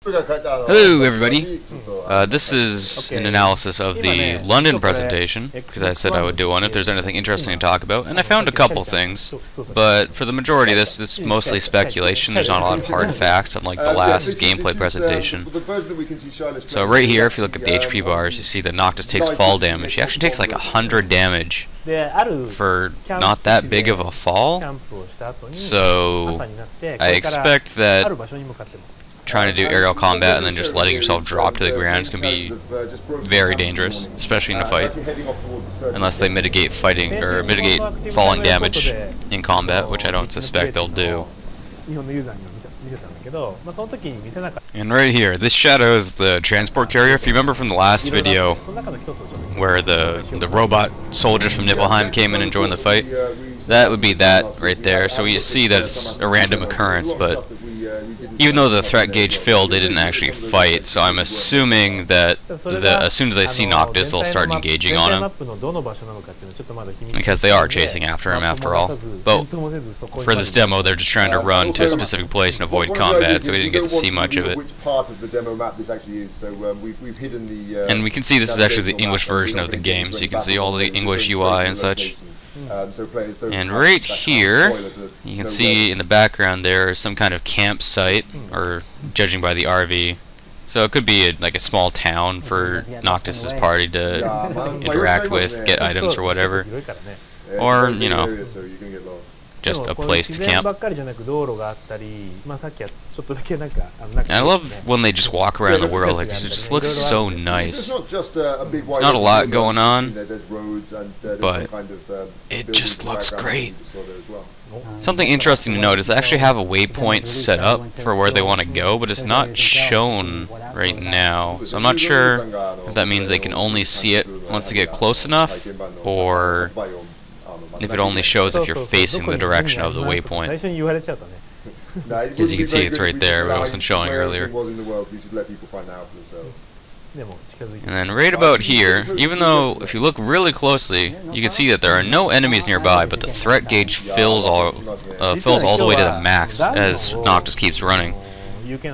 Hello everybody, this is an analysis of the London presentation, because I said I would do one if there's anything interesting to talk about, and I found a couple things, but for the majority of this, it's mostly speculation. There's not a lot of hard facts, unlike the last gameplay presentation. So right here, if you look at the HP bars, you see that Noctis takes fall damage. He actually takes like 100 damage for not that big of a fall, so I expect that trying to do aerial combat and then just letting yourself drop to the ground is going to be very dangerous, especially in a fight, unless they mitigate falling damage in combat, which I don't suspect they'll do. And right here, this shadows the transport carrier. If you remember from the last video where the robot soldiers from Niflheim came in and joined the fight, that would be that right there. So you see that it's a random occurrence, but even though the threat gauge filled, they didn't actually fight, so I'm assuming that as soon as they see Noctis, they'll start engaging on him, because they are chasing after him after all. But for this demo, they're just trying to run to a specific place and avoid combat, so we didn't get to see much of it. And we can see this is actually the English version of the game, so you can see all the English UI and such. And right here, you can see in the background there is some kind of campsite, or judging by the RV. So it could be like a small town for Noctis's party to interact with, get items or whatever. Or, you know, just a place to camp. And I love when they just walk around the world, like, it just looks so nice. There's not a lot going on, but it just looks great. Something interesting to note is they actually have a waypoint set up for where they want to go, but it's not shown right now. So I'm not sure if that means they can only see it once they get close enough, or if it only shows if you're facing the direction of the waypoint. As you can see, it's right there, but it wasn't showing earlier. And then right about here, even though if you look really closely, you can see that there are no enemies nearby, but the threat gauge fills all the way to the max as Noctis keeps running.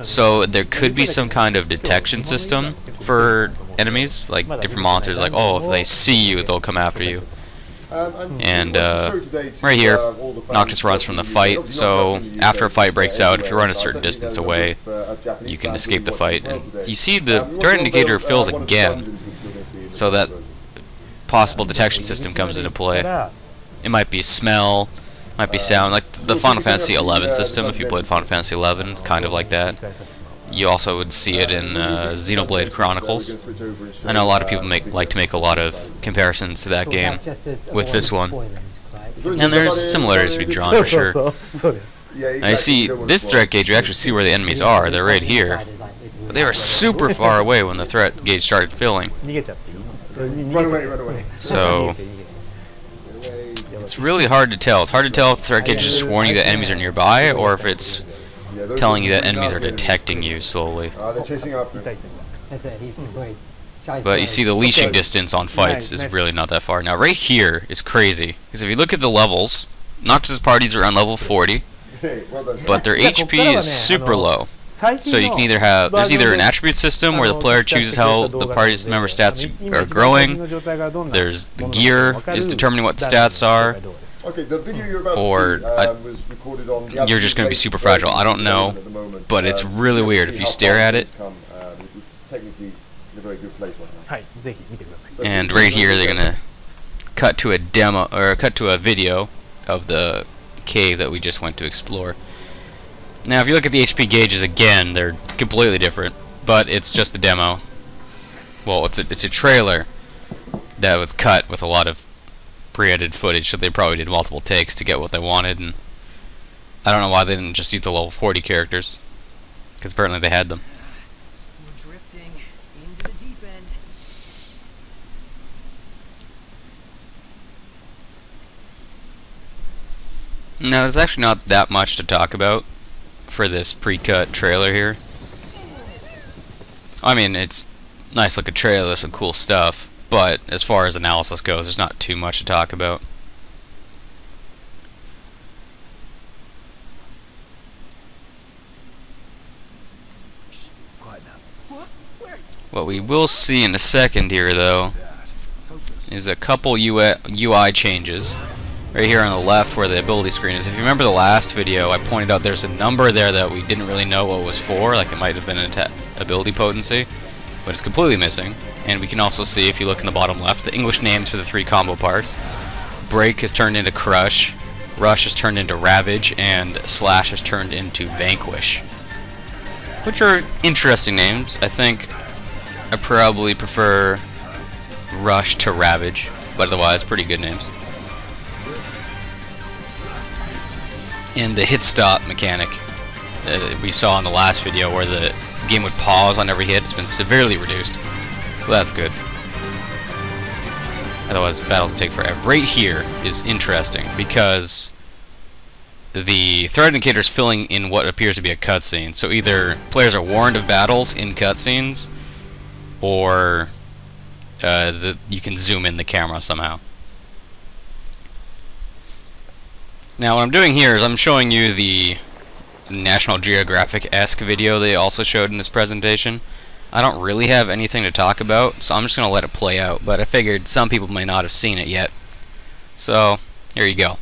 So there could be some kind of detection system for enemies, like different monsters, like, oh, if they see you, they'll come after you. And right here, Noctis runs from the fight, so after a fight breaks out, if you run a certain distance away, you can escape the fight. And you see the threat indicator fills again, so that possible detection system comes into play. It might be smell, might be sound, like the Final Fantasy XI system. If you played Final Fantasy XI, it's kind of like that. You also would see it in Xenoblade Chronicles. I know a lot of people like to make a lot of comparisons to that game with this one, and there's similarities to be drawn for sure. I see this threat gauge, you actually see where the enemies are. They're right here, but they were super far away when the threat gauge started filling. So it's really hard to tell. It's hard to tell if the threat gauge is just warning you that enemies are nearby, or if it's telling you that enemies are detecting you slowly. But you see the leashing distance on fights is really not that far. Now right here is crazy, because if you look at the levels, Noctis' parties are on level 40, but their HP is super low. So you can either have, there's either an attribute system where the player chooses how the party's member stats are growing, there's the gear is determining what the stats are, or you're just going to be super fragile. I don't know, but it's really weird if you stare at it. And right here they're going to cut to a demo, or cut to a video of the cave that we just went to explore. Now if you look at the HP gauges again, they're completely different, but it's just a demo. Well, it's a trailer that was cut with a lot of pre-edited footage, so they probably did multiple takes to get what they wanted, and I don't know why they didn't just use the level 40 characters, because apparently they had them. We're drifting into the deep end. Now there's actually not that much to talk about for this pre-cut trailer here. I mean, it's a nice looking trailer, some cool stuff, but as far as analysis goes, there's not too much to talk about. What we will see in a second here, though, is a couple UI changes. Right here on the left where the ability screen is. If you remember the last video, I pointed out there's a number there that we didn't really know what it was for, like it might have been an ability potency, but it's completely missing. And we can also see, if you look in the bottom left, the English names for the 3 combo parts. Break has turned into Crush, Rush has turned into Ravage, and Slash has turned into Vanquish. Which are interesting names. I think I probably prefer Rush to Ravage, but otherwise pretty good names. And the hit stop mechanic that we saw in the last video where the game would pause on every hit, it's been severely reduced. So that's good. Otherwise battles will take forever. Right here is interesting because the threat indicator is filling in what appears to be a cutscene. So either players are warned of battles in cutscenes, or you can zoom in the camera somehow. Now what I'm doing here is I'm showing you the National Geographic-esque video they also showed in this presentation. I don't really have anything to talk about, so I'm just going to let it play out, but I figured some people may not have seen it yet. So, here you go.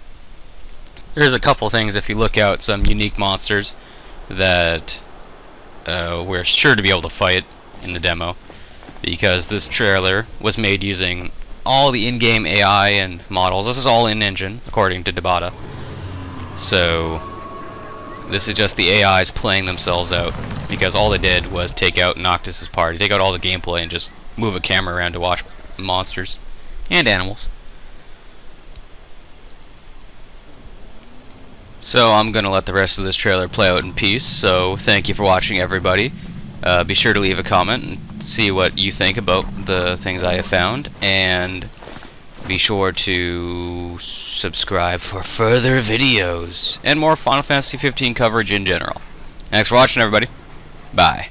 There's a couple things, if you look out, some unique monsters that we're sure to be able to fight in the demo, because this trailer was made using all the in-game AI and models. This is all in-engine, according to Debata. So this is just the AIs playing themselves out, because all they did was take out Noctis's party, take out all the gameplay, and just move a camera around to watch monsters and animals. So I'm going to let the rest of this trailer play out in peace, so thank you for watching, everybody. Be sure to leave a comment and see what you think about the things I have found, and be sure to subscribe for further videos and more Final Fantasy 15 coverage in general. Thanks for watching, everybody. Bye.